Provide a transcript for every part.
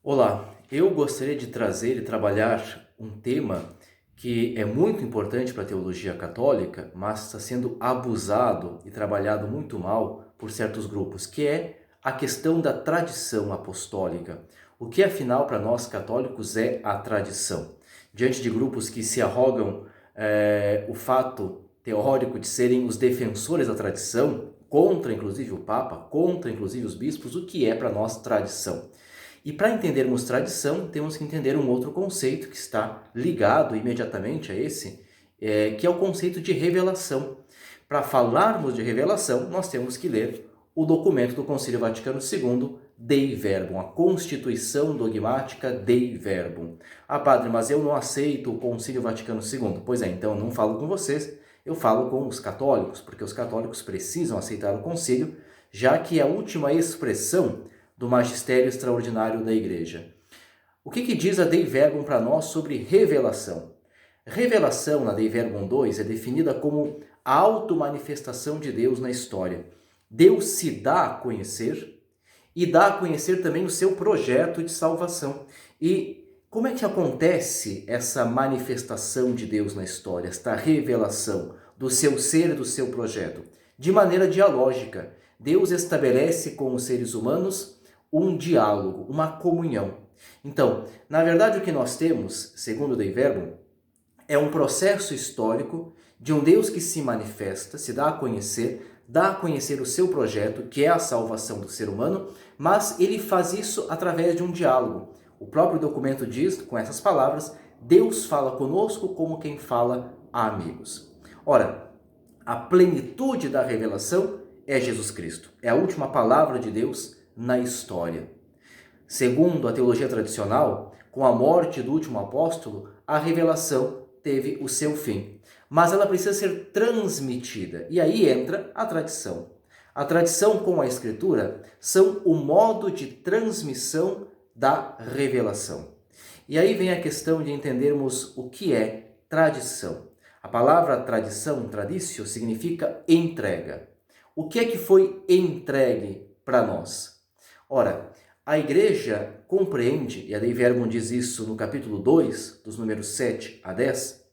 Olá, eu gostaria de trazer e trabalhar um tema que é muito importante para a teologia católica, mas está sendo abusado e trabalhado muito mal por certos grupos, que é a questão da tradição apostólica. O que afinal para nós católicos é a tradição? Diante de grupos que se arrogam o fato teórico de serem os defensores da tradição, contra inclusive o Papa, contra inclusive os bispos, o que é para nós tradição? E para entendermos tradição, temos que entender um outro conceito que está ligado imediatamente a esse, que é o conceito de revelação. Para falarmos de revelação, nós temos que ler o documento do Concílio Vaticano II, Dei Verbum, a Constituição Dogmática Dei Verbum. Ah, padre, mas eu não aceito o Concílio Vaticano II. Pois é, então eu não falo com vocês, eu falo com os católicos, porque os católicos precisam aceitar o concílio, já que é a última expressão do magistério extraordinário da Igreja. O que diz a Dei Verbum para nós sobre revelação? Revelação, na Dei Verbum 2, é definida como a automanifestação de Deus na história. Deus se dá a conhecer e dá a conhecer também o seu projeto de salvação. E como é que acontece essa manifestação de Deus na história, esta revelação do seu ser e do seu projeto? De maneira dialógica. Deus estabelece com os seres humanos um diálogo, uma comunhão. Então, na verdade, o que nós temos, segundo o Dei Verbum, é um processo histórico de um Deus que se manifesta, se dá a conhecer o seu projeto, que é a salvação do ser humano, mas ele faz isso através de um diálogo. O próprio documento diz, com essas palavras, Deus fala conosco como quem fala a amigos. Ora, a plenitude da revelação é Jesus Cristo. É a última palavra de Deus na história. Segundo a teologia tradicional, com a morte do último apóstolo, a revelação teve o seu fim. Mas ela precisa ser transmitida. E aí entra a tradição. A tradição com a Escritura são o modo de transmissão da revelação. E aí vem a questão de entendermos o que é tradição. A palavra tradição, traditio, significa entrega. O que é que foi entregue para nós? Ora, a Igreja compreende, e a Dei Verbum diz isso no capítulo 2, dos números 7 a 10,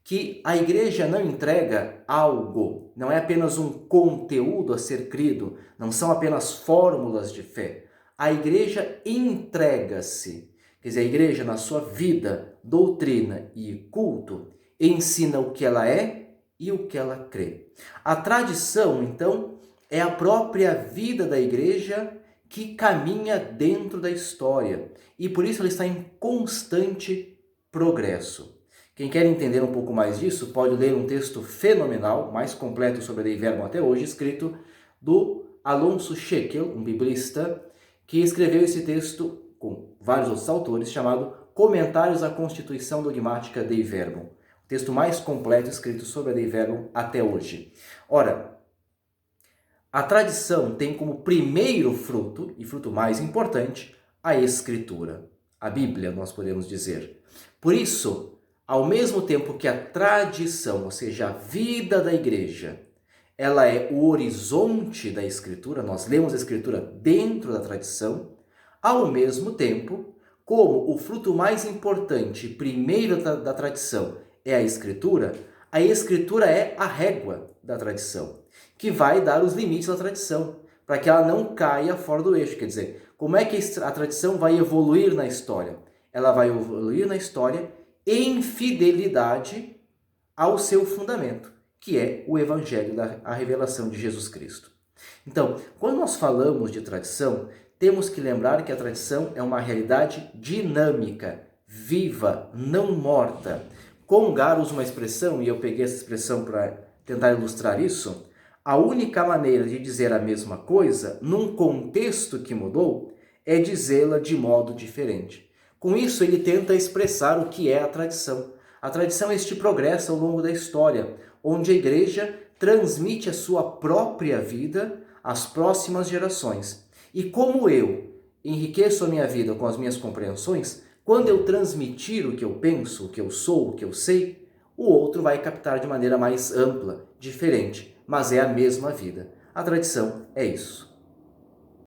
que a Igreja não entrega algo, não é apenas um conteúdo a ser crido, não são apenas fórmulas de fé. A Igreja entrega-se. Quer dizer, a Igreja, na sua vida, doutrina e culto, ensina o que ela é e o que ela crê. A tradição, então, é a própria vida da Igreja que caminha dentro da história e por isso ela está em constante progresso. Quem quer entender um pouco mais disso pode ler um texto fenomenal, mais completo sobre a Dei Verbum até hoje, escrito do Alonso Shekel, um biblista, que escreveu esse texto com vários outros autores, chamado Comentários à Constituição Dogmática Dei Verbum. O texto mais completo escrito sobre a Dei Verbum até hoje. Ora, a tradição tem como primeiro fruto, e fruto mais importante, a Escritura. A Bíblia, nós podemos dizer. Por isso, ao mesmo tempo que a tradição, ou seja, a vida da Igreja, ela é o horizonte da Escritura, nós lemos a Escritura dentro da tradição, ao mesmo tempo, como o fruto mais importante, primeiro da tradição, é a Escritura é a régua da tradição, que vai dar os limites da tradição, para que ela não caia fora do eixo. Quer dizer, como é que a tradição vai evoluir na história? Ela vai evoluir na história em fidelidade ao seu fundamento, que é o Evangelho, a revelação de Jesus Cristo. Então, quando nós falamos de tradição, temos que lembrar que a tradição é uma realidade dinâmica, viva, não morta. Congar usa uma expressão, e eu peguei essa expressão para tentar ilustrar isso. A única maneira de dizer a mesma coisa, num contexto que mudou, é dizê-la de modo diferente. Com isso, ele tenta expressar o que é a tradição. A tradição é este progresso ao longo da história, onde a Igreja transmite a sua própria vida às próximas gerações. E como eu enriqueço a minha vida com as minhas compreensões, quando eu transmitir o que eu penso, o que eu sou, o que eu sei, o outro vai captar de maneira mais ampla, diferente, mas é a mesma vida. A tradição é isso.